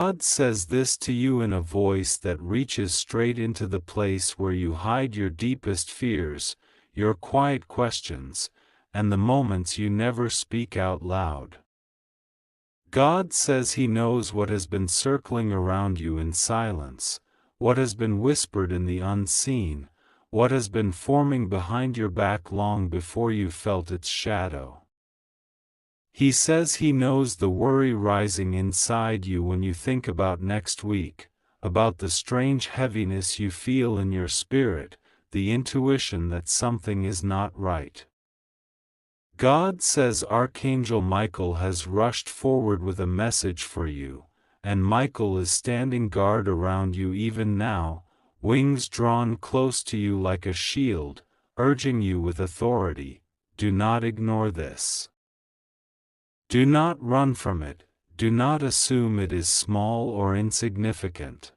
God says this to you in a voice that reaches straight into the place where you hide your deepest fears, your quiet questions, and the moments you never speak out loud. God says He knows what has been circling around you in silence, what has been whispered in the unseen, what has been forming behind your back long before you felt its shadow. He says He knows the worry rising inside you when you think about next week, about the strange heaviness you feel in your spirit, the intuition that something is not right. God says Archangel Michael has rushed forward with a message for you, and Michael is standing guard around you even now, wings drawn close to you like a shield, urging you with authority. Do not ignore this. Do not run from it, do not assume it is small or insignificant.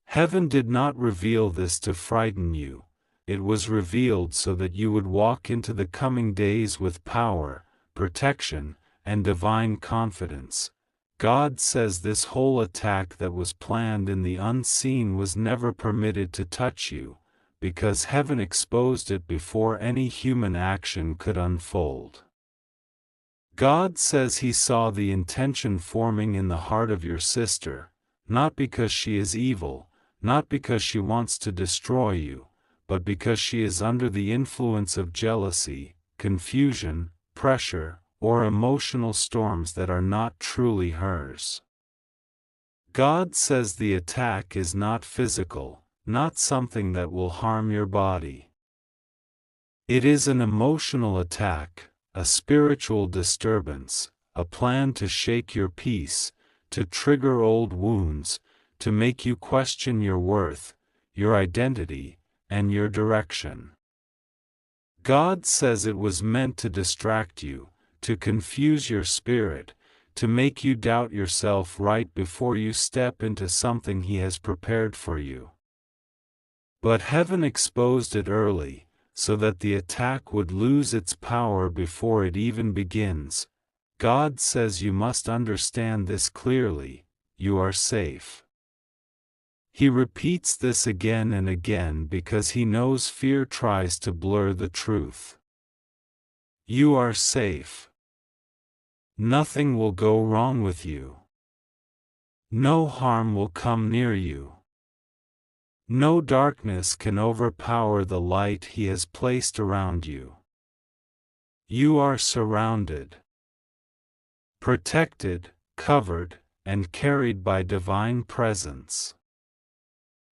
Heaven did not reveal this to frighten you. It was revealed so that you would walk into the coming days with power, protection, and divine confidence. God says this whole attack that was planned in the unseen was never permitted to touch you, because heaven exposed it before any human action could unfold. God says He saw the intention forming in the heart of your sister, not because she is evil, not because she wants to destroy you, but because she is under the influence of jealousy, confusion, pressure, or emotional storms that are not truly hers. God says the attack is not physical, not something that will harm your body. It is an emotional attack, a spiritual disturbance, a plan to shake your peace, to trigger old wounds, to make you question your worth, your identity, and your direction. God says it was meant to distract you, to confuse your spirit, to make you doubt yourself right before you step into something He has prepared for you. But heaven exposed it early, so that the attack would lose its power before it even begins. God says you must understand this clearly: you are safe. He repeats this again and again because He knows fear tries to blur the truth. You are safe. Nothing will go wrong with you. No harm will come near you. No darkness can overpower the light He has placed around you. You are surrounded, protected, covered, and carried by divine presence.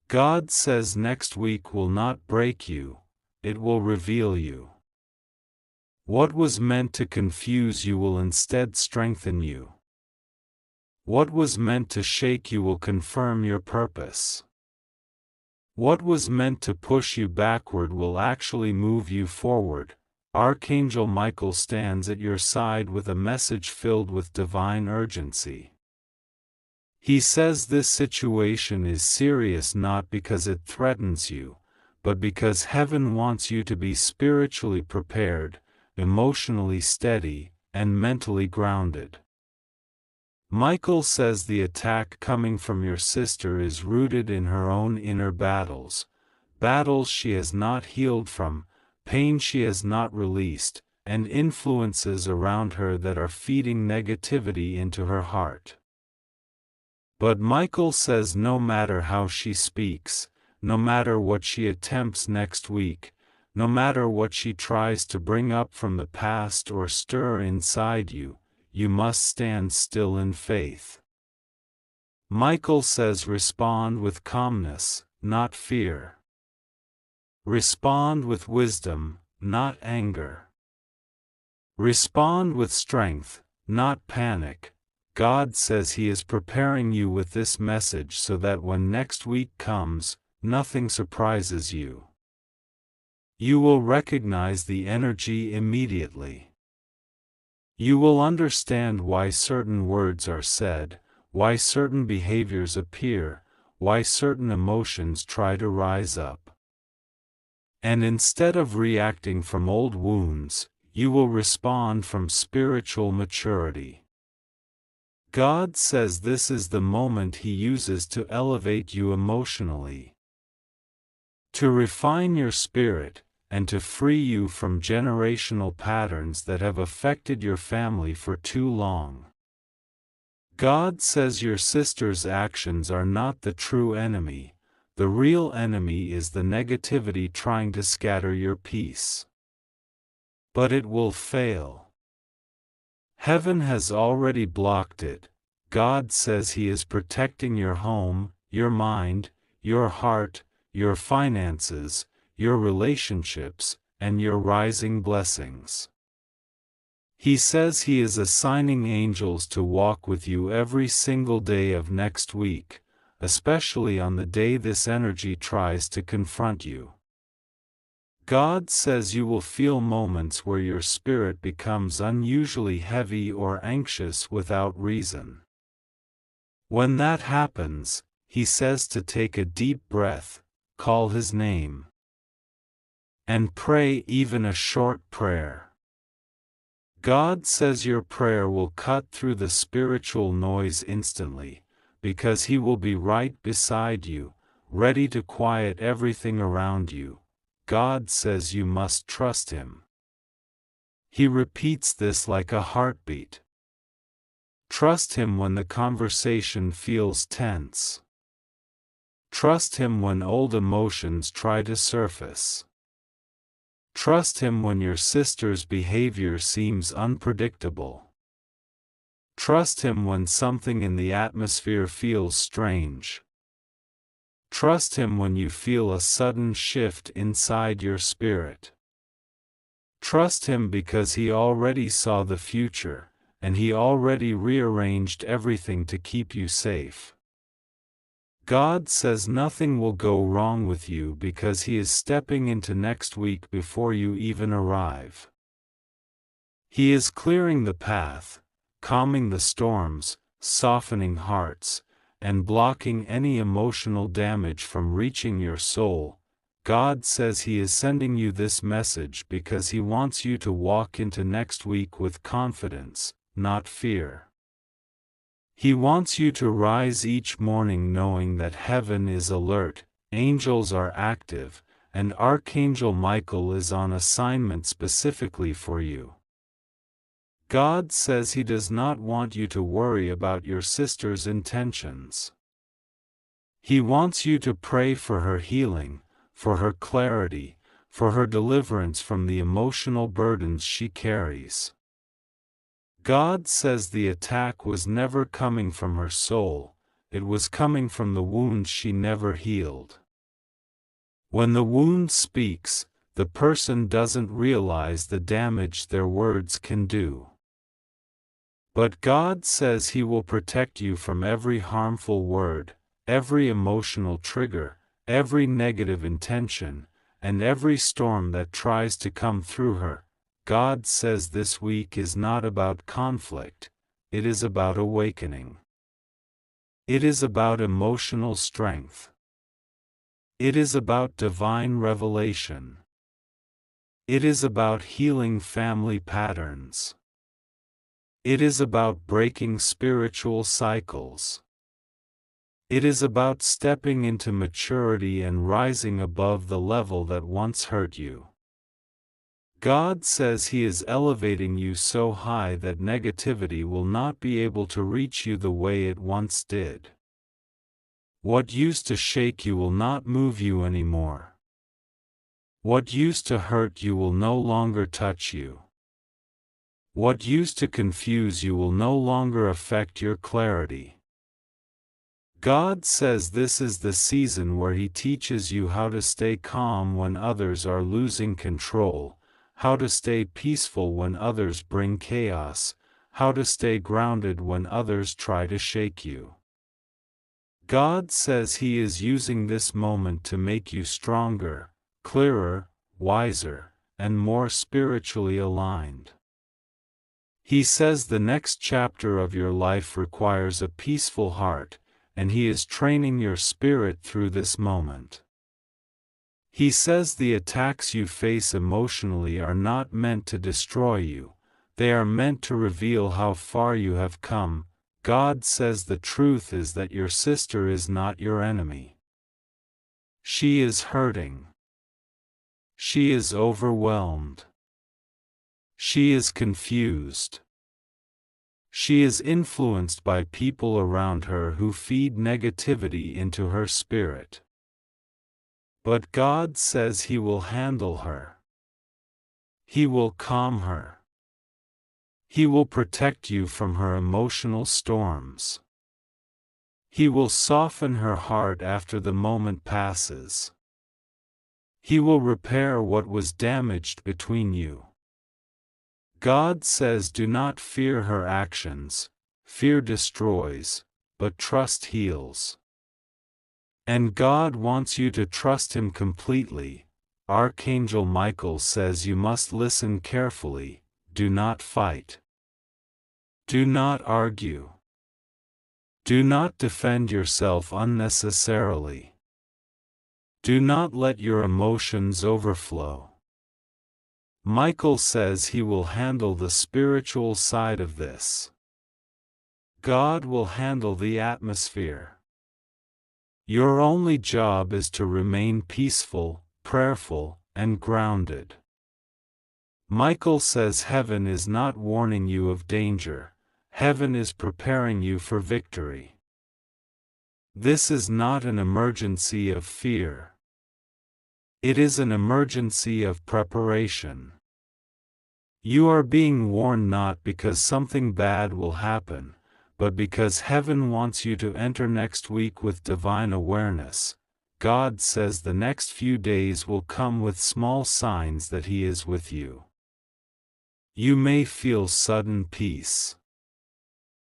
God says next week will not break you, it will reveal you. What was meant to confuse you will instead strengthen you. What was meant to shake you will confirm your purpose. What was meant to push you backward will actually move you forward. Archangel Michael stands at your side with a message filled with divine urgency. He says this situation is serious not because it threatens you, but because heaven wants you to be spiritually prepared, emotionally steady, and mentally grounded. Michael says the attack coming from your sister is rooted in her own inner battles, battles she has not healed from, pain she has not released, and influences around her that are feeding negativity into her heart. But Michael says no matter how she speaks, no matter what she attempts next week, no matter what she tries to bring up from the past or stir inside you, you must stand still in faith. Michael says respond with calmness, not fear. Respond with wisdom, not anger. Respond with strength, not panic. God says He is preparing you with this message so that when next week comes, nothing surprises you. You will recognize the energy immediately. You will understand why certain words are said, why certain behaviors appear, why certain emotions try to rise up. And instead of reacting from old wounds, you will respond from spiritual maturity. God says this is the moment He uses to elevate you emotionally, to refine your spirit, and to free you from generational patterns that have affected your family for too long. God says your sister's actions are not the true enemy. The real enemy is the negativity trying to scatter your peace. But it will fail. Heaven has already blocked it. God says He is protecting your home, your mind, your heart, your finances, your relationships, and your rising blessings. He says He is assigning angels to walk with you every single day of next week, especially on the day this energy tries to confront you. God says you will feel moments where your spirit becomes unusually heavy or anxious without reason. When that happens, He says to take a deep breath, call His name, and pray even a short prayer. God says your prayer will cut through the spiritual noise instantly, because He will be right beside you, ready to quiet everything around you. God says you must trust Him. He repeats this like a heartbeat. Trust Him when the conversation feels tense. Trust Him when old emotions try to surface. Trust Him when your sister's behavior seems unpredictable. Trust Him when something in the atmosphere feels strange. Trust Him when you feel a sudden shift inside your spirit. Trust Him because He already saw the future, and He already rearranged everything to keep you safe. God says nothing will go wrong with you because He is stepping into next week before you even arrive. He is clearing the path, calming the storms, softening hearts, and blocking any emotional damage from reaching your soul. God says He is sending you this message because He wants you to walk into next week with confidence, not fear. He wants you to rise each morning knowing that heaven is alert, angels are active, and Archangel Michael is on assignment specifically for you. God says He does not want you to worry about your sister's intentions. He wants you to pray for her healing, for her clarity, for her deliverance from the emotional burdens she carries. God says the attack was never coming from her soul, it was coming from the wound she never healed. When the wound speaks, the person doesn't realize the damage their words can do. But God says He will protect you from every harmful word, every emotional trigger, every negative intention, and every storm that tries to come through her. God says this week is not about conflict, it is about awakening. It is about emotional strength. It is about divine revelation. It is about healing family patterns. It is about breaking spiritual cycles. It is about stepping into maturity and rising above the level that once hurt you. God says He is elevating you so high that negativity will not be able to reach you the way it once did. What used to shake you will not move you anymore. What used to hurt you will no longer touch you. What used to confuse you will no longer affect your clarity. God says this is the season where He teaches you how to stay calm when others are losing control, how to stay peaceful when others bring chaos, how to stay grounded when others try to shake you. God says He is using this moment to make you stronger, clearer, wiser, and more spiritually aligned. He says the next chapter of your life requires a peaceful heart, and He is training your spirit through this moment. He says the attacks you face emotionally are not meant to destroy you, they are meant to reveal how far you have come. God says the truth is that your sister is not your enemy. She is hurting. She is overwhelmed. She is confused. She is influenced by people around her who feed negativity into her spirit. But God says He will handle her. He will calm her. He will protect you from her emotional storms. He will soften her heart after the moment passes. He will repair what was damaged between you. God says do not fear her actions, fear destroys, but trust heals. And God wants you to trust Him completely. Archangel Michael says you must listen carefully, do not fight. Do not argue. Do not defend yourself unnecessarily. Do not let your emotions overflow. Michael says he will handle the spiritual side of this. God will handle the atmosphere. Your only job is to remain peaceful, prayerful, and grounded. Michael says heaven is not warning you of danger, heaven is preparing you for victory. This is not an emergency of fear. It is an emergency of preparation. You are being warned not because something bad will happen, but because heaven wants you to enter next week with divine awareness. God says the next few days will come with small signs that He is with you. You may feel sudden peace.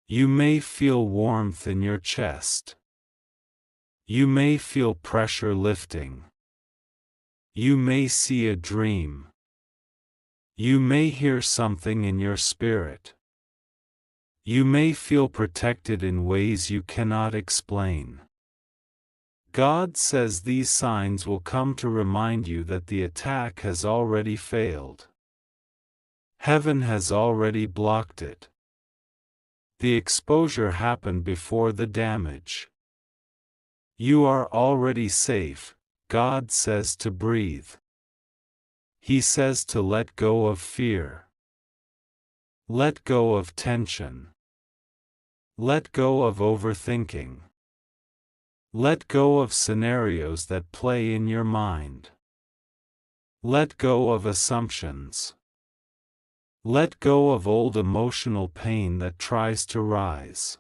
You may feel warmth in your chest. You may feel pressure lifting. You may see a dream. You may hear something in your spirit. You may feel protected in ways you cannot explain. God says these signs will come to remind you that the attack has already failed. Heaven has already blocked it. The exposure happened before the damage. You are already safe. God says to breathe. He says to let go of fear. Let go of tension. Let go of overthinking. Let go of scenarios that play in your mind. Let go of assumptions. Let go of old emotional pain that tries to rise.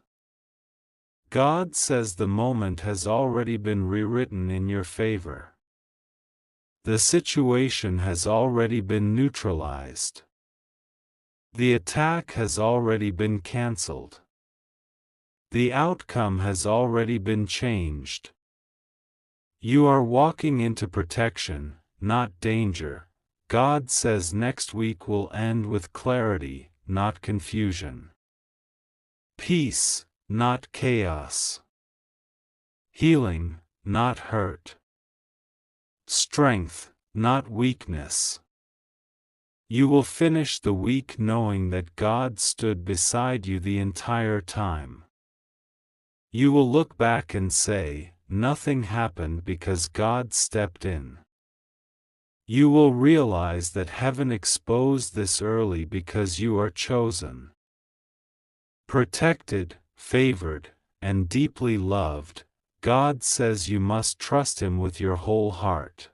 God says the moment has already been rewritten in your favor. The situation has already been neutralized. The attack has already been cancelled. The outcome has already been changed. You are walking into protection, not danger. God says next week will end with clarity, not confusion. Peace, not chaos. Healing, not hurt. Strength, not weakness. You will finish the week knowing that God stood beside you the entire time. You will look back and say, nothing happened because God stepped in. You will realize that heaven exposed this early because you are chosen. Protected, favored, and deeply loved, God says you must trust Him with your whole heart.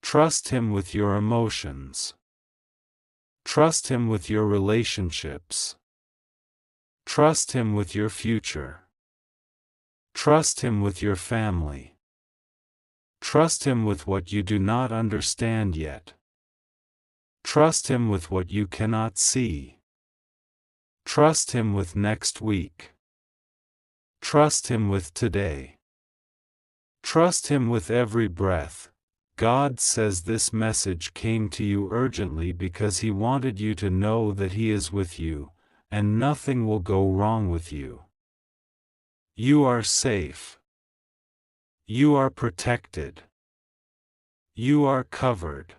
Trust Him with your emotions. Trust Him with your relationships. Trust Him with your future. Trust Him with your family. Trust Him with what you do not understand yet. Trust Him with what you cannot see. Trust Him with next week. Trust Him with today. Trust Him with every breath. God says this message came to you urgently because He wanted you to know that He is with you, and nothing will go wrong with you. You are safe. You are protected. You are covered.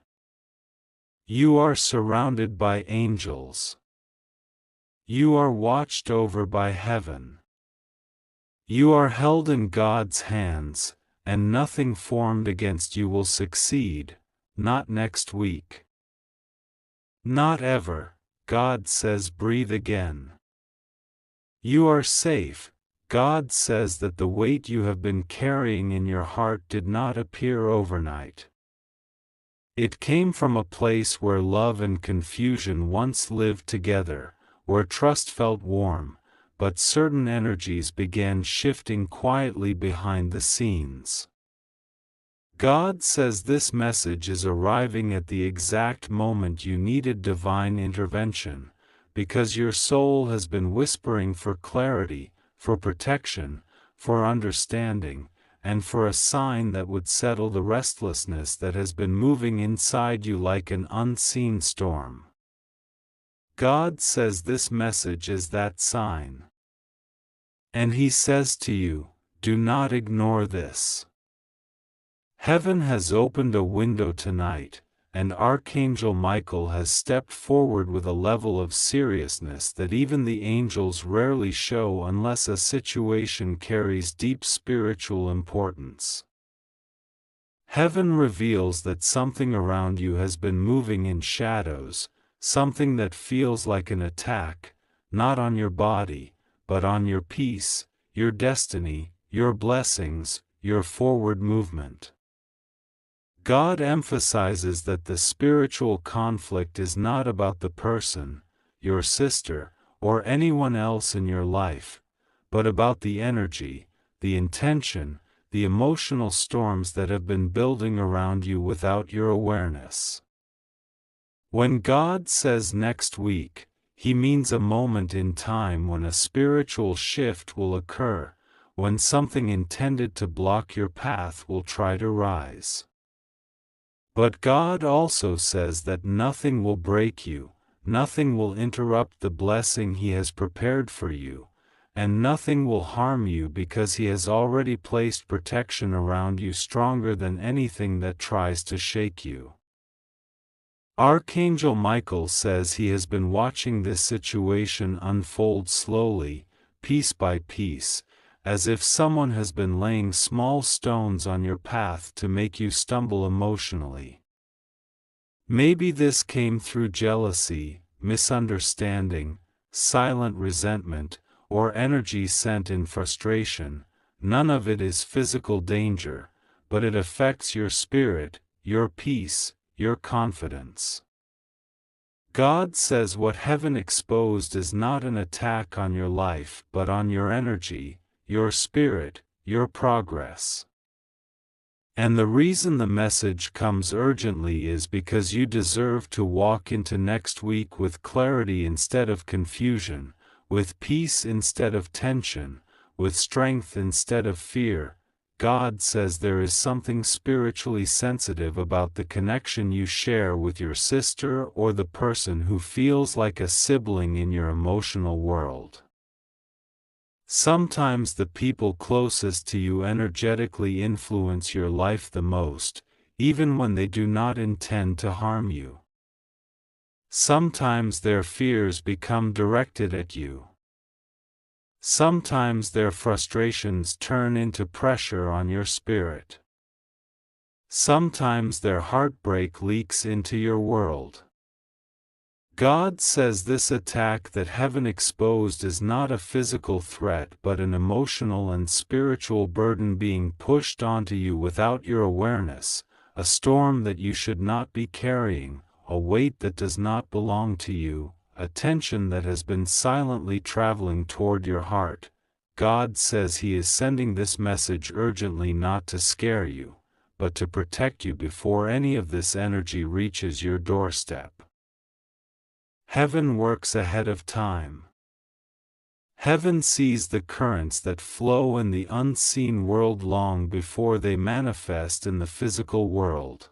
You are surrounded by angels. You are watched over by heaven. You are held in God's hands, and nothing formed against you will succeed, not next week. Not ever, God says. Breathe again. You are safe. God says that the weight you have been carrying in your heart did not appear overnight. It came from a place where love and confusion once lived together, where trust felt warm, but certain energies began shifting quietly behind the scenes. God says this message is arriving at the exact moment you needed divine intervention, because your soul has been whispering for clarity, for protection, for understanding, and for a sign that would settle the restlessness that has been moving inside you like an unseen storm. God says this message is that sign. And He says to you, do not ignore this. Heaven has opened a window tonight, and Archangel Michael has stepped forward with a level of seriousness that even the angels rarely show unless a situation carries deep spiritual importance. Heaven reveals that something around you has been moving in shadows, something that feels like an attack, not on your body, but on your peace, your destiny, your blessings, your forward movement. God emphasizes that the spiritual conflict is not about the person, your sister, or anyone else in your life, but about the energy, the intention, the emotional storms that have been building around you without your awareness. When God says next week, He means a moment in time when a spiritual shift will occur, when something intended to block your path will try to rise. But God also says that nothing will break you, nothing will interrupt the blessing He has prepared for you, and nothing will harm you because He has already placed protection around you stronger than anything that tries to shake you. Archangel Michael says he has been watching this situation unfold slowly, piece by piece, as if someone has been laying small stones on your path to make you stumble emotionally. Maybe this came through jealousy, misunderstanding, silent resentment, or energy sent in frustration. None of it is physical danger, but it affects your spirit, your peace, your confidence. God says what heaven exposed is not an attack on your life but on your energy, your spirit, your progress. And the reason the message comes urgently is because you deserve to walk into next week with clarity instead of confusion, with peace instead of tension, with strength instead of fear. God says there is something spiritually sensitive about the connection you share with your sister or the person who feels like a sibling in your emotional world. Sometimes the people closest to you energetically influence your life the most, even when they do not intend to harm you. Sometimes their fears become directed at you. Sometimes their frustrations turn into pressure on your spirit. Sometimes their heartbreak leaks into your world. God says this attack that heaven exposed is not a physical threat but an emotional and spiritual burden being pushed onto you without your awareness, a storm that you should not be carrying, a weight that does not belong to you, a tension that has been silently traveling toward your heart. God says He is sending this message urgently not to scare you, but to protect you before any of this energy reaches your doorstep. Heaven works ahead of time. Heaven sees the currents that flow in the unseen world long before they manifest in the physical world.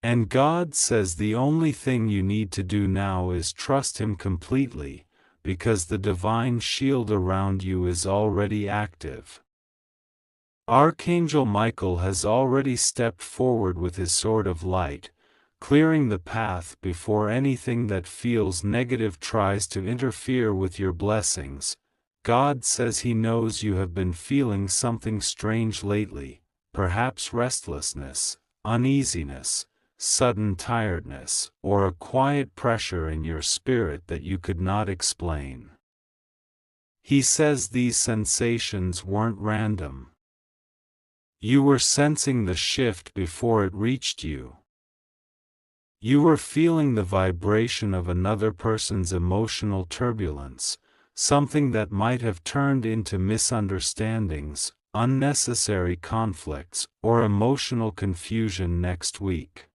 And God says the only thing you need to do now is trust Him completely, because the divine shield around you is already active. Archangel Michael has already stepped forward with his sword of light, clearing the path before anything that feels negative tries to interfere with your blessings. God says He knows you have been feeling something strange lately, perhaps restlessness, uneasiness, sudden tiredness, or a quiet pressure in your spirit that you could not explain. He says these sensations weren't random. You were sensing the shift before it reached you. You were feeling the vibration of another person's emotional turbulence, something that might have turned into misunderstandings, unnecessary conflicts, or emotional confusion next week.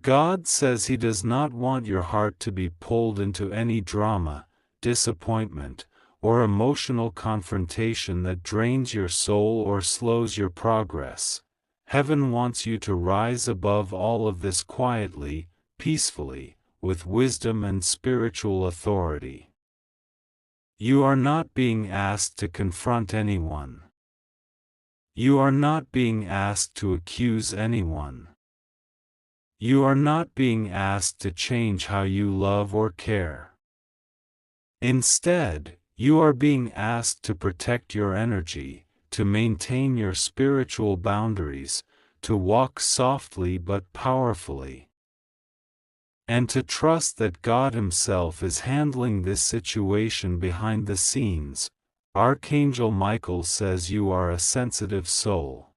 God says He does not want your heart to be pulled into any drama, disappointment, or emotional confrontation that drains your soul or slows your progress. Heaven wants you to rise above all of this quietly, peacefully, with wisdom and spiritual authority. You are not being asked to confront anyone. You are not being asked to accuse anyone. You are not being asked to change how you love or care. Instead, you are being asked to protect your energy, to maintain your spiritual boundaries, to walk softly but powerfully, and to trust that God Himself is handling this situation behind the scenes. Archangel Michael says you are a sensitive soul.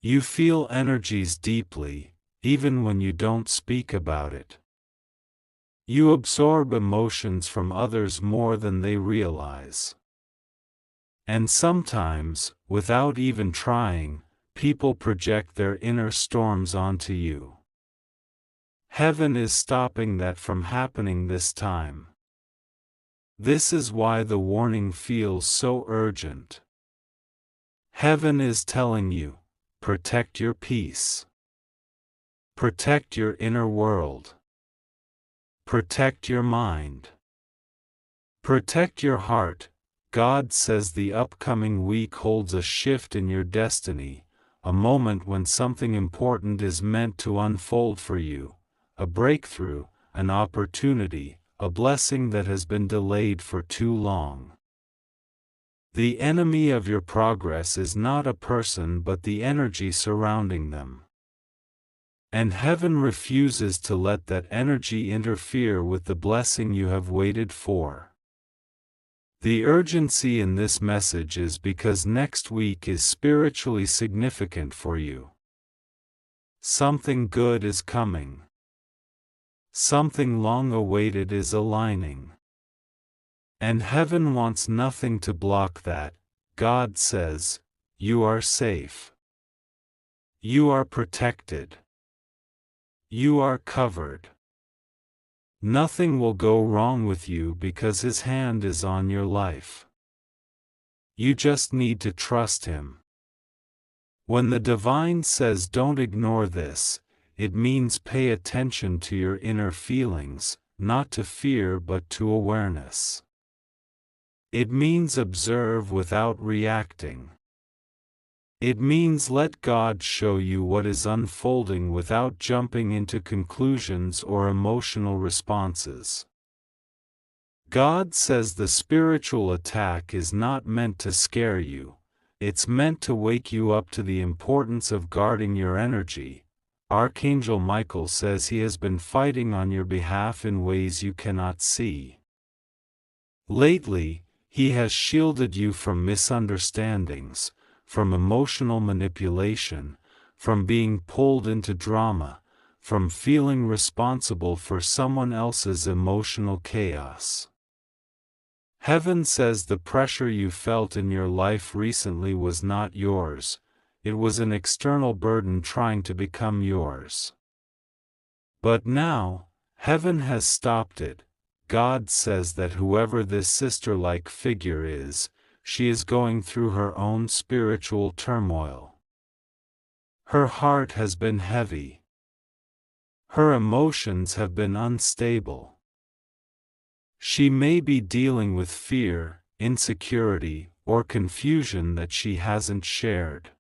You feel energies deeply, even when you don't speak about it. You absorb emotions from others more than they realize. And sometimes, without even trying, people project their inner storms onto you. Heaven is stopping that from happening this time. This is why the warning feels so urgent. Heaven is telling you, protect your peace. Protect your inner world. Protect your mind. Protect your heart. God says the upcoming week holds a shift in your destiny, a moment when something important is meant to unfold for you, a breakthrough, an opportunity, a blessing that has been delayed for too long. The enemy of your progress is not a person but the energy surrounding them. And heaven refuses to let that energy interfere with the blessing you have waited for. The urgency in this message is because next week is spiritually significant for you. Something good is coming. Something long awaited is aligning. And heaven wants nothing to block that. God says, you are safe. You are protected. You are covered. Nothing will go wrong with you because His hand is on your life. You just need to trust Him. When the divine says don't ignore this, it means pay attention to your inner feelings, not to fear but to awareness. It means observe without reacting. It means let God show you what is unfolding without jumping into conclusions or emotional responses. God says the spiritual attack is not meant to scare you, it's meant to wake you up to the importance of guarding your energy. Archangel Michael says he has been fighting on your behalf in ways you cannot see. Lately, he has shielded you from misunderstandings, from emotional manipulation, from being pulled into drama, from feeling responsible for someone else's emotional chaos. Heaven says the pressure you felt in your life recently was not yours, it was an external burden trying to become yours. But now, heaven has stopped it. God says that whoever this sister-like figure is, she is going through her own spiritual turmoil. Her heart has been heavy. Her emotions have been unstable. She may be dealing with fear, insecurity, or confusion that she hasn't shared.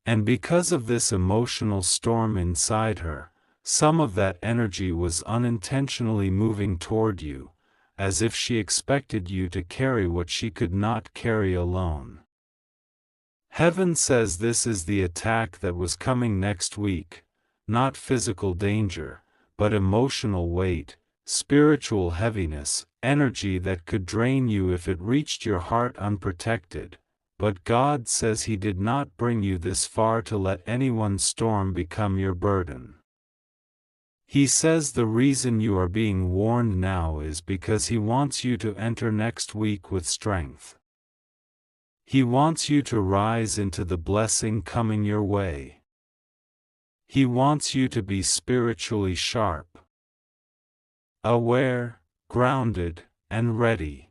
And because of this emotional storm inside her, some of that energy was unintentionally moving toward you, as if she expected you to carry what she could not carry alone. Heaven says this is the attack that was coming next week, not physical danger, but emotional weight, spiritual heaviness, energy that could drain you if it reached your heart unprotected. But God says He did not bring you this far to let anyone's storm become your burden. He says the reason you are being warned now is because He wants you to enter next week with strength. He wants you to rise into the blessing coming your way. He wants you to be spiritually sharp, aware, grounded, and ready.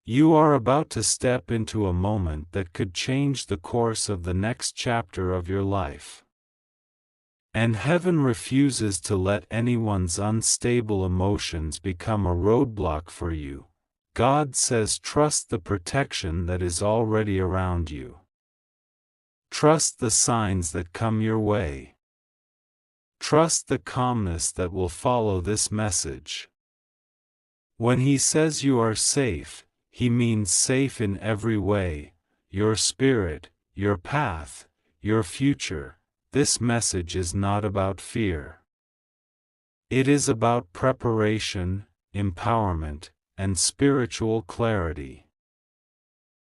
You are about to step into a moment that could change the course of the next chapter of your life. And heaven refuses to let anyone's unstable emotions become a roadblock for you. God says trust the protection that is already around you. Trust the signs that come your way. Trust the calmness that will follow this message. When He says you are safe, He means safe in every way, your spirit, your path, your future. This message is not about fear. It is about preparation, empowerment, and spiritual clarity.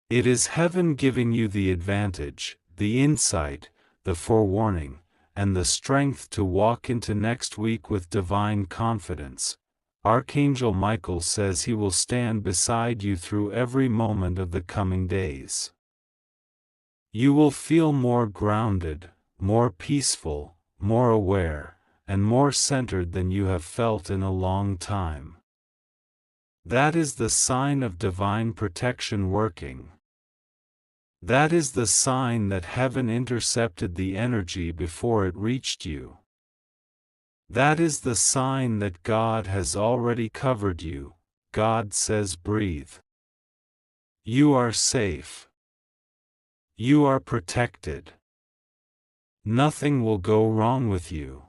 It is heaven giving you the advantage, the insight, the forewarning, and the strength to walk into next week with divine confidence. Archangel Michael says he will stand beside you through every moment of the coming days. You will feel more grounded, more peaceful, more aware, and more centered than you have felt in a long time. That is the sign of divine protection working. That is the sign that heaven intercepted the energy before it reached you. That is the sign that God has already covered you. God says breathe. You are safe. You are protected. Nothing will go wrong with you.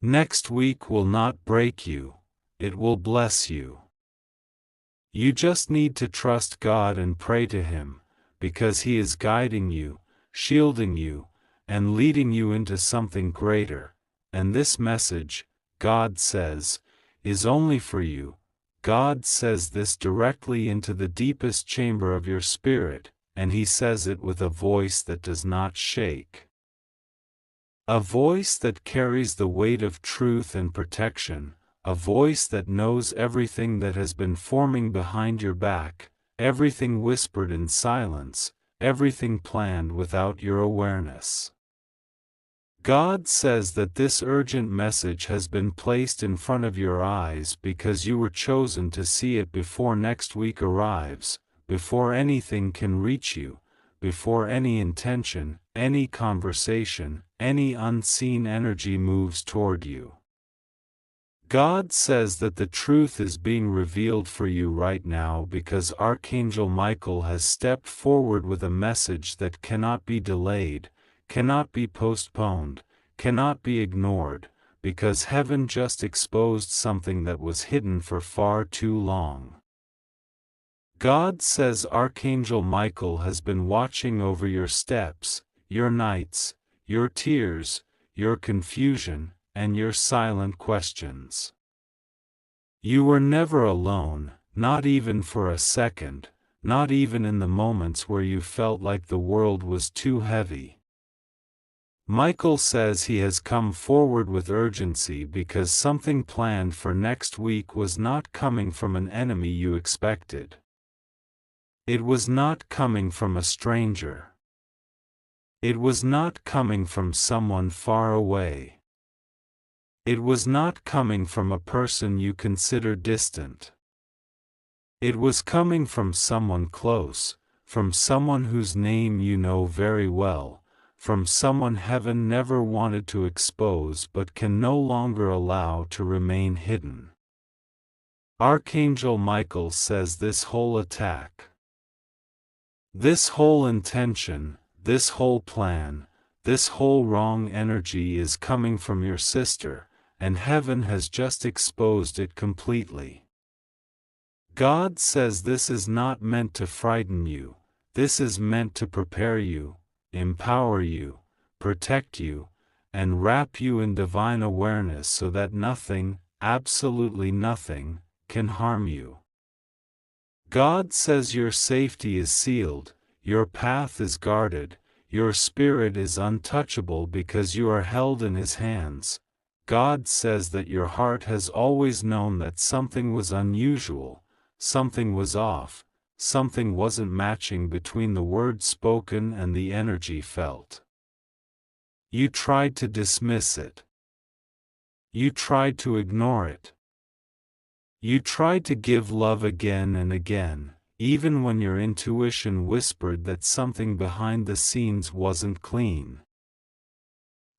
Next week will not break you, it will bless you. You just need to trust God and pray to Him, because He is guiding you, shielding you, and leading you into something greater. And this message, God says, is only for you. God says this directly into the deepest chamber of your spirit, and He says it with a voice that does not shake. A voice that carries the weight of truth and protection, a voice that knows everything that has been forming behind your back, everything whispered in silence, everything planned without your awareness. God says that this urgent message has been placed in front of your eyes because you were chosen to see it before next week arrives, before anything can reach you, before any intention, any conversation, any unseen energy moves toward you. God says that the truth is being revealed for you right now because Archangel Michael has stepped forward with a message that cannot be delayed, cannot be postponed, cannot be ignored, because heaven just exposed something that was hidden for far too long. God says Archangel Michael has been watching over your steps, your nights, your tears, your confusion, and your silent questions. You were never alone, not even for a second, not even in the moments where you felt like the world was too heavy. Michael says he has come forward with urgency because something planned for next week was not coming from an enemy you expected. It was not coming from a stranger. It was not coming from someone far away. It was not coming from a person you consider distant. It was coming from someone close, from someone whose name you know very well, from someone heaven never wanted to expose but can no longer allow to remain hidden. Archangel Michael says this whole attack, this whole intention, this whole plan, this whole wrong energy is coming from your sister, and heaven has just exposed it completely. God says this is not meant to frighten you, this is meant to prepare you, empower you, protect you, and wrap you in divine awareness so that nothing, absolutely nothing, can harm you. God says your safety is sealed, your path is guarded, your spirit is untouchable because you are held in His hands. God says that your heart has always known that something was unusual, something was off, something wasn't matching between the words spoken and the energy felt. You tried to dismiss it. You tried to ignore it. You tried to give love again and again, even when your intuition whispered that something behind the scenes wasn't clean.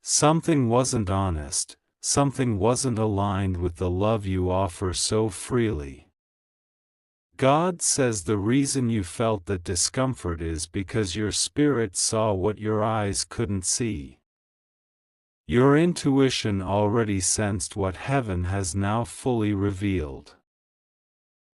Something wasn't honest, something wasn't aligned with the love you offer so freely. God says the reason you felt that discomfort is because your spirit saw what your eyes couldn't see. Your intuition already sensed what heaven has now fully revealed.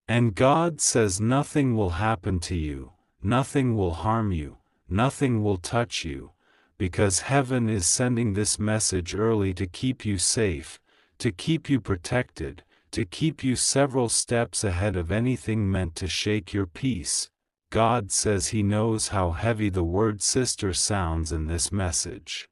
And God says nothing will happen to you, nothing will harm you, nothing will touch you, because heaven is sending this message early to keep you safe, to keep you protected, to keep you several steps ahead of anything meant to shake your peace. God says He knows how heavy the word sister sounds in this message.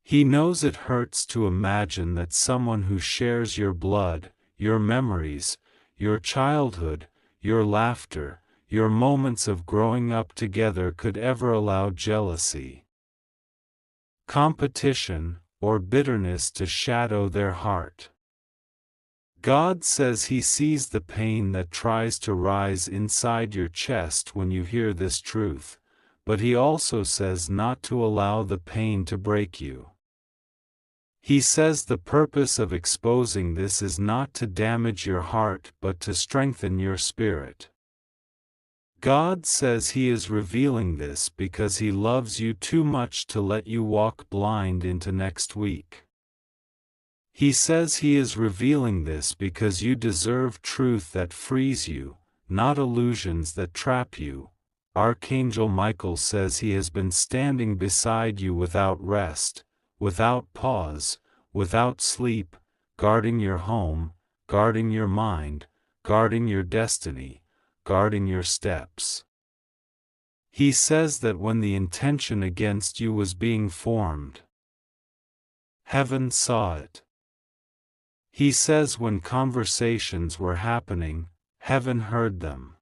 He knows it hurts to imagine that someone who shares your blood, your memories, your childhood, your laughter, your moments of growing up together could ever allow jealousy, competition, or bitterness to shadow their heart. God says He sees the pain that tries to rise inside your chest when you hear this truth, but He also says not to allow the pain to break you. He says the purpose of exposing this is not to damage your heart but to strengthen your spirit. God says He is revealing this because He loves you too much to let you walk blind into next week. He says He is revealing this because you deserve truth that frees you, not illusions that trap you. Archangel Michael says he has been standing beside you without rest, without pause, without sleep, guarding your home, guarding your mind, guarding your destiny, guarding your steps. He says that when the intention against you was being formed, heaven saw it. He says when conversations were happening, heaven heard them.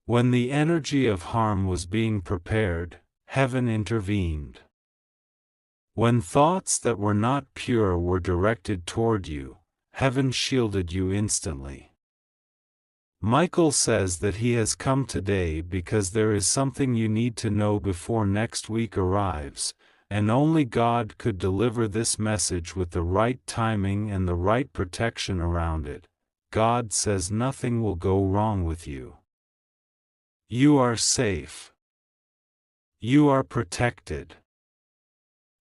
When the energy of harm was being prepared, heaven intervened. When thoughts that were not pure were directed toward you, heaven shielded you instantly. Michael says that he has come today because there is something you need to know before next week arrives, and only God could deliver this message with the right timing and the right protection around it. God says nothing will go wrong with you. You are safe. You are protected.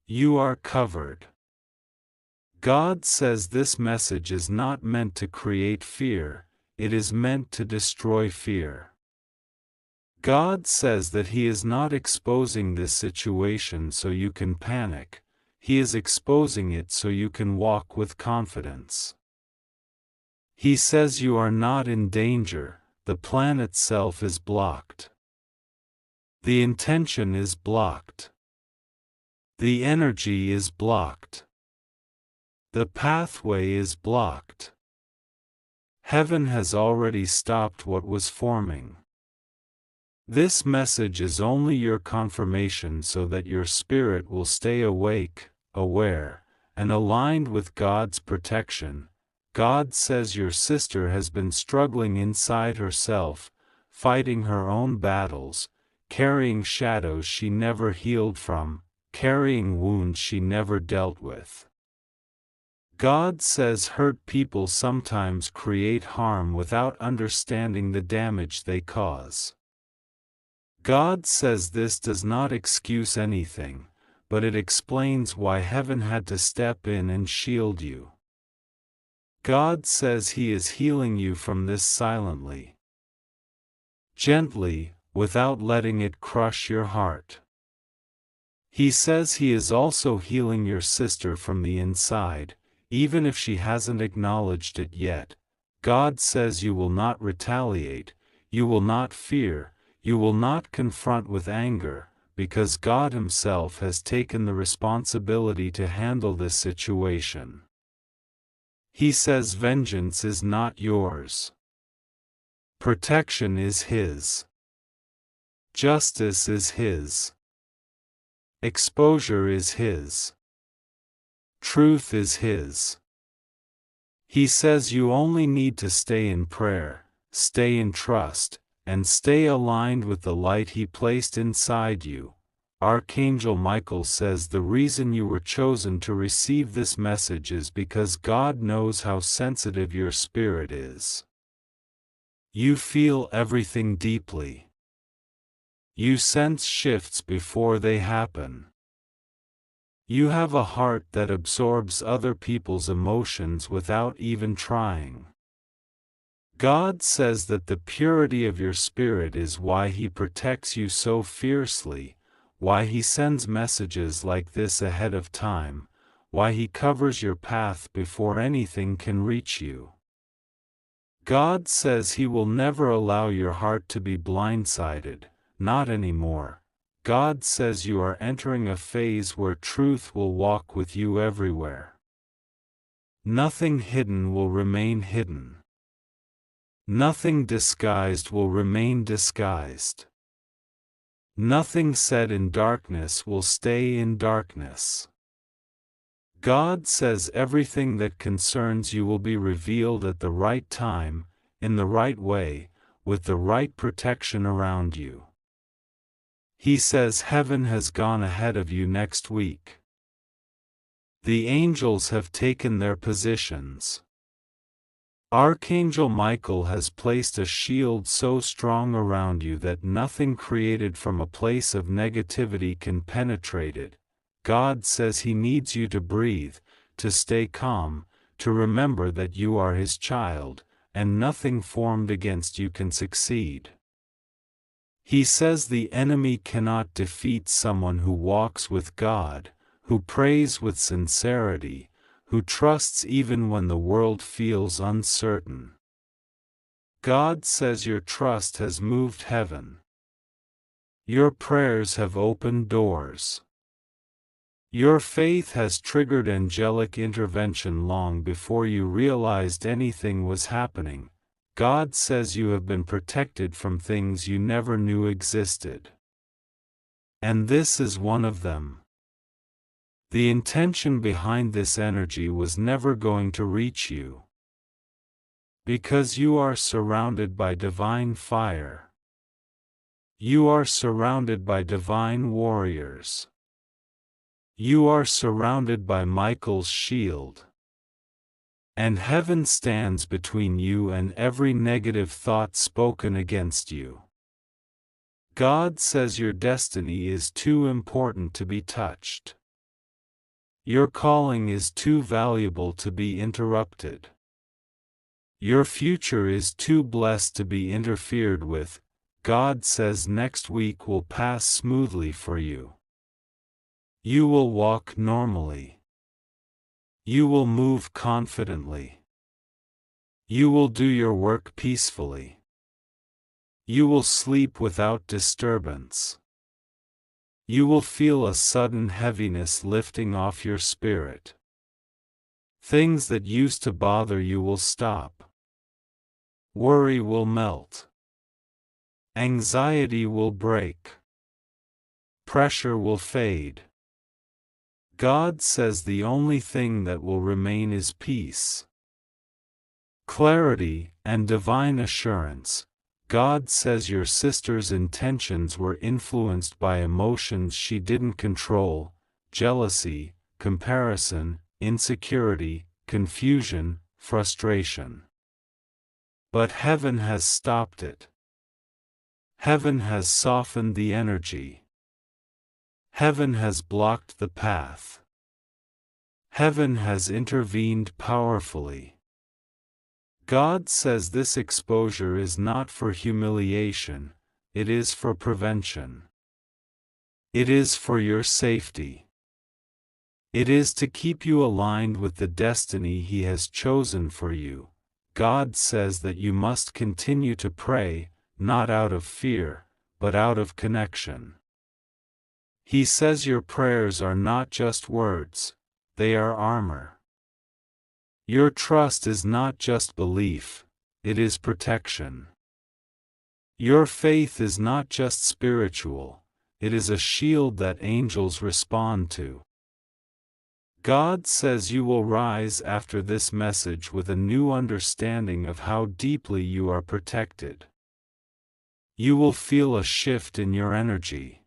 You are covered. God says this message is not meant to create fear, it is meant to destroy fear. God says that He is not exposing this situation so you can panic, He is exposing it so you can walk with confidence. He says you are not in danger, the plan itself is blocked. The intention is blocked. The energy is blocked. The pathway is blocked. Heaven has already stopped what was forming. This message is only your confirmation so that your spirit will stay awake, aware, and aligned with God's protection. God says your sister has been struggling inside herself, fighting her own battles, carrying shadows she never healed from, carrying wounds she never dealt with. God says hurt people sometimes create harm without understanding the damage they cause. God says this does not excuse anything, but it explains why heaven had to step in and shield you. God says He is healing you from this silently, gently, without letting it crush your heart. He says He is also healing your sister from the inside, even if she hasn't acknowledged it yet. God says you will not retaliate, you will not fear, you will not confront with anger, because God Himself has taken the responsibility to handle this situation. He says vengeance is not yours. Protection is His. Justice is His. Exposure is His. Truth is His. He says you only need to stay in prayer, stay in trust, and stay aligned with the light He placed inside you. Archangel Michael says the reason you were chosen to receive this message is because God knows how sensitive your spirit is. You feel everything deeply. You sense shifts before they happen. You have a heart that absorbs other people's emotions without even trying. God says that the purity of your spirit is why He protects you so fiercely, why He sends messages like this ahead of time, why He covers your path before anything can reach you. God says He will never allow your heart to be blindsided, not anymore. God says you are entering a phase where truth will walk with you everywhere. Nothing hidden will remain hidden. Nothing disguised will remain disguised. Nothing said in darkness will stay in darkness. God says everything that concerns you will be revealed at the right time, in the right way, with the right protection around you. He says heaven has gone ahead of you next week. The angels have taken their positions. Archangel Michael has placed a shield so strong around you that nothing created from a place of negativity can penetrate it. God says He needs you to breathe, to stay calm, to remember that you are His child, and nothing formed against you can succeed. He says the enemy cannot defeat someone who walks with God, who prays with sincerity, who trusts even when the world feels uncertain. God says your trust has moved heaven. Your prayers have opened doors. Your faith has triggered angelic intervention long before you realized anything was happening. God says you have been protected from things you never knew existed. And this is one of them. The intention behind this energy was never going to reach you. Because you are surrounded by divine fire. You are surrounded by divine warriors. You are surrounded by Michael's shield. And heaven stands between you and every negative thought spoken against you. God says your destiny is too important to be touched. Your calling is too valuable to be interrupted. Your future is too blessed to be interfered with. God says next week will pass smoothly for you. You will walk normally. You will move confidently. You will do your work peacefully. You will sleep without disturbance. You will feel a sudden heaviness lifting off your spirit. Things that used to bother you will stop. Worry will melt. Anxiety will break. Pressure will fade. God says the only thing that will remain is peace, clarity, and divine assurance. God says your sister's intentions were influenced by emotions she didn't control: jealousy, comparison, insecurity, confusion, frustration. But heaven has stopped it. Heaven has softened the energy. Heaven has blocked the path. Heaven has intervened powerfully. God says this exposure is not for humiliation, it is for prevention. It is for your safety. It is to keep you aligned with the destiny He has chosen for you. God says that you must continue to pray, not out of fear, but out of connection. He says your prayers are not just words, they are armor. Your trust is not just belief, it is protection. Your faith is not just spiritual, it is a shield that angels respond to. God says you will rise after this message with a new understanding of how deeply you are protected. You will feel a shift in your energy.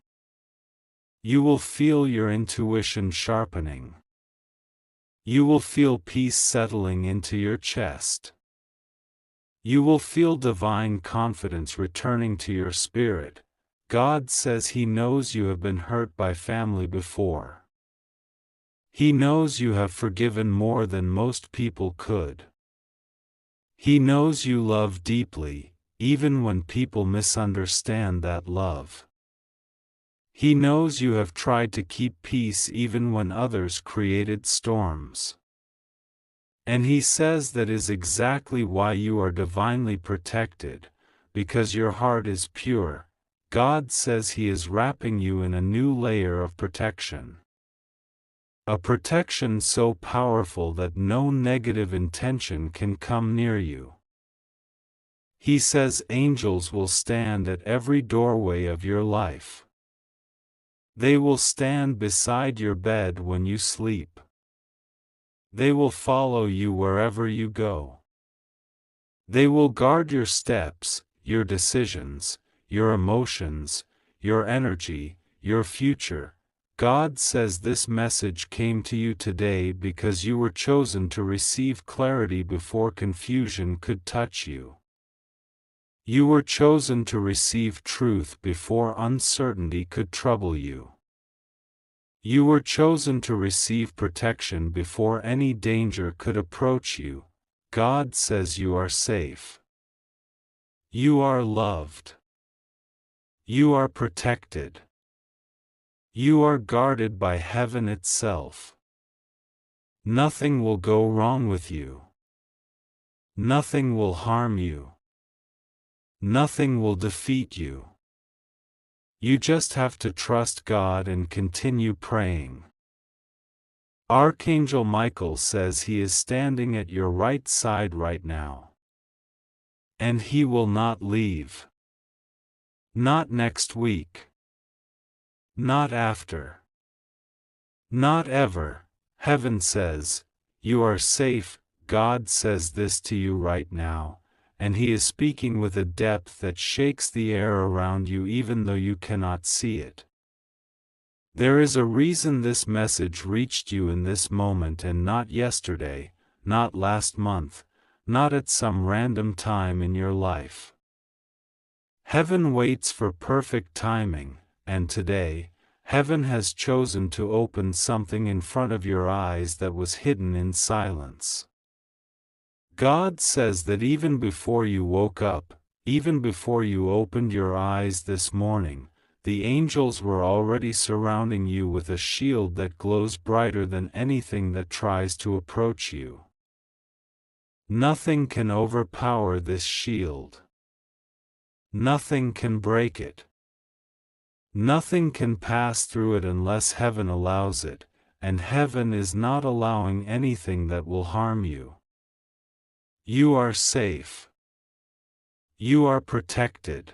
You will feel your intuition sharpening. You will feel peace settling into your chest. You will feel divine confidence returning to your spirit. God says He knows you have been hurt by family before. He knows you have forgiven more than most people could. He knows you love deeply, even when people misunderstand that love. He knows you have tried to keep peace even when others created storms. And He says that is exactly why you are divinely protected, because your heart is pure. God says He is wrapping you in a new layer of protection. A protection so powerful that no negative intention can come near you. He says angels will stand at every doorway of your life. They will stand beside your bed when you sleep. They will follow you wherever you go. They will guard your steps, your decisions, your emotions, your energy, your future. God says this message came to you today because you were chosen to receive clarity before confusion could touch you. You were chosen to receive truth before uncertainty could trouble you. You were chosen to receive protection before any danger could approach you. God says you are safe. You are loved. You are protected. You are guarded by heaven itself. Nothing will go wrong with you. Nothing will harm you. Nothing will defeat you. You just have to trust God and continue praying. Archangel Michael says he is standing at your right side right now. And he will not leave. Not next week. Not after. Not ever. Heaven says, you are safe. God says this to you right now, and He is speaking with a depth that shakes the air around you even though you cannot see it. There is a reason this message reached you in this moment and not yesterday, not last month, not at some random time in your life. Heaven waits for perfect timing, and today, Heaven has chosen to open something in front of your eyes that was hidden in silence. God says that even before you woke up, even before you opened your eyes this morning, the angels were already surrounding you with a shield that glows brighter than anything that tries to approach you. Nothing can overpower this shield. Nothing can break it. Nothing can pass through it unless Heaven allows it, and Heaven is not allowing anything that will harm you. You are safe. You are protected.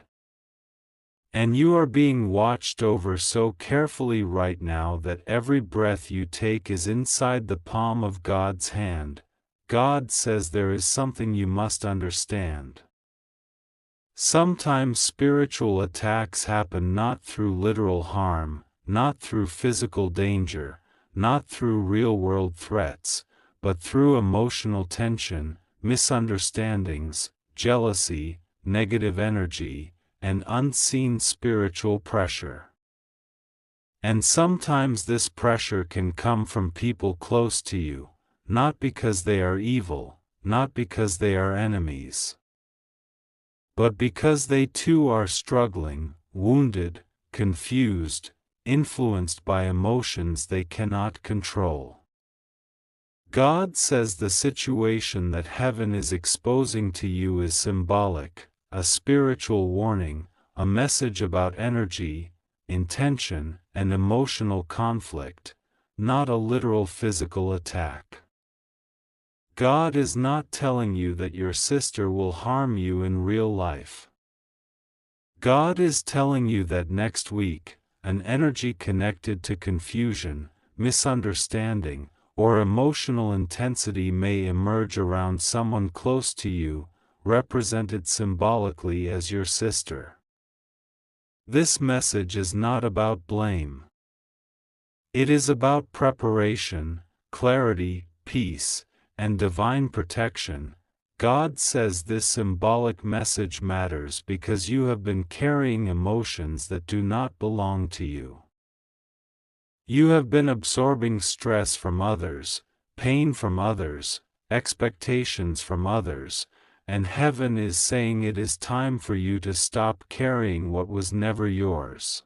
And you are being watched over so carefully right now that every breath you take is inside the palm of God's hand. God says there is something you must understand. Sometimes spiritual attacks happen not through literal harm, not through physical danger, not through real-world threats, but through emotional tension, misunderstandings, jealousy, negative energy, and unseen spiritual pressure. And sometimes this pressure can come from people close to you, not because they are evil, not because they are enemies, but because they too are struggling, wounded, confused, influenced by emotions they cannot control. God says the situation that heaven is exposing to you is symbolic, a spiritual warning, a message about energy, intention, and emotional conflict, not a literal physical attack. God is not telling you that your sister will harm you in real life. God is telling you that next week, an energy connected to confusion, misunderstanding, or emotional intensity may emerge around someone close to you, represented symbolically as your sister. This message is not about blame. It is about preparation, clarity, peace, and divine protection. God says this symbolic message matters because you have been carrying emotions that do not belong to you. You have been absorbing stress from others, pain from others, expectations from others, and heaven is saying it is time for you to stop carrying what was never yours.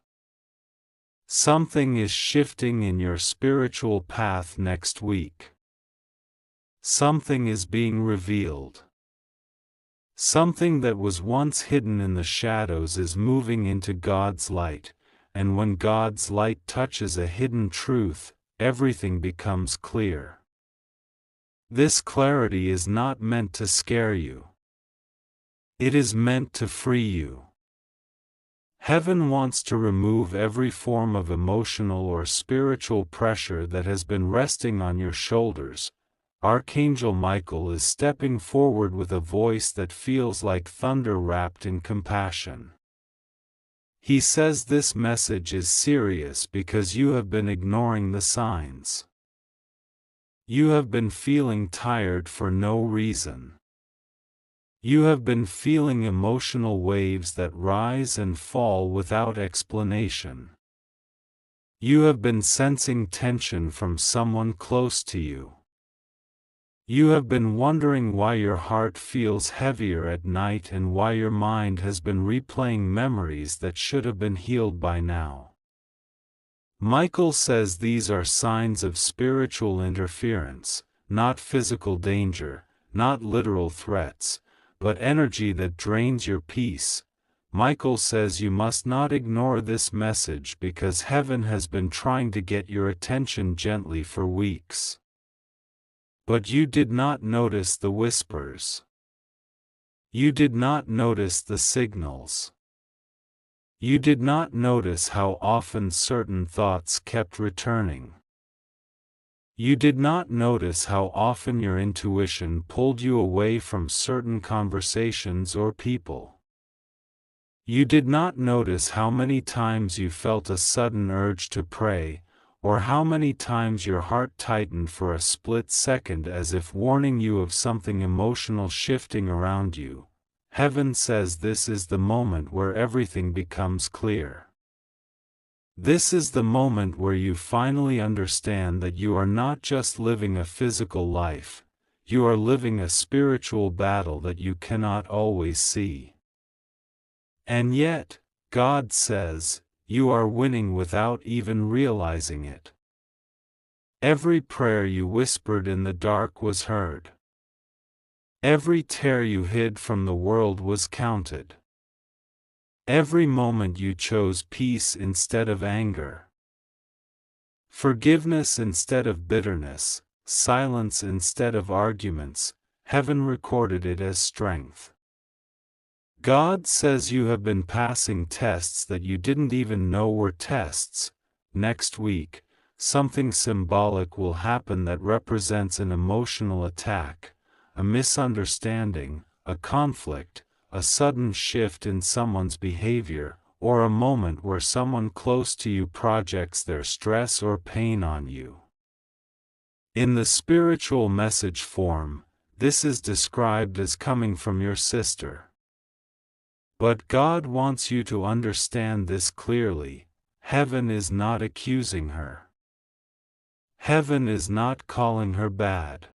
Something is shifting in your spiritual path next week. Something is being revealed. Something that was once hidden in the shadows is moving into God's light, and when God's light touches a hidden truth, everything becomes clear. This clarity is not meant to scare you. It is meant to free you. Heaven wants to remove every form of emotional or spiritual pressure that has been resting on your shoulders. Archangel Michael is stepping forward with a voice that feels like thunder wrapped in compassion. He says this message is serious because you have been ignoring the signs. You have been feeling tired for no reason. You have been feeling emotional waves that rise and fall without explanation. You have been sensing tension from someone close to you. You have been wondering why your heart feels heavier at night and why your mind has been replaying memories that should have been healed by now. Michael says these are signs of spiritual interference, not physical danger, not literal threats, but energy that drains your peace. Michael says you must not ignore this message because heaven has been trying to get your attention gently for weeks. But you did not notice the whispers. You did not notice the signals. You did not notice how often certain thoughts kept returning. You did not notice how often your intuition pulled you away from certain conversations or people. You did not notice how many times you felt a sudden urge to pray, or how many times your heart tightened for a split second as if warning you of something emotional shifting around you. Heaven says this is the moment where everything becomes clear. This is the moment where you finally understand that you are not just living a physical life, you are living a spiritual battle that you cannot always see. And yet, God says, you are winning without even realizing it. Every prayer you whispered in the dark was heard. Every tear you hid from the world was counted. Every moment you chose peace instead of anger, forgiveness instead of bitterness, silence instead of arguments, heaven recorded it as strength. God says you have been passing tests that you didn't even know were tests. Next week, something symbolic will happen that represents an emotional attack, a misunderstanding, a conflict, a sudden shift in someone's behavior, or a moment where someone close to you projects their stress or pain on you. In the spiritual message form, this is described as coming from your sister. But God wants you to understand this clearly. Heaven is not accusing her. Heaven is not calling her bad.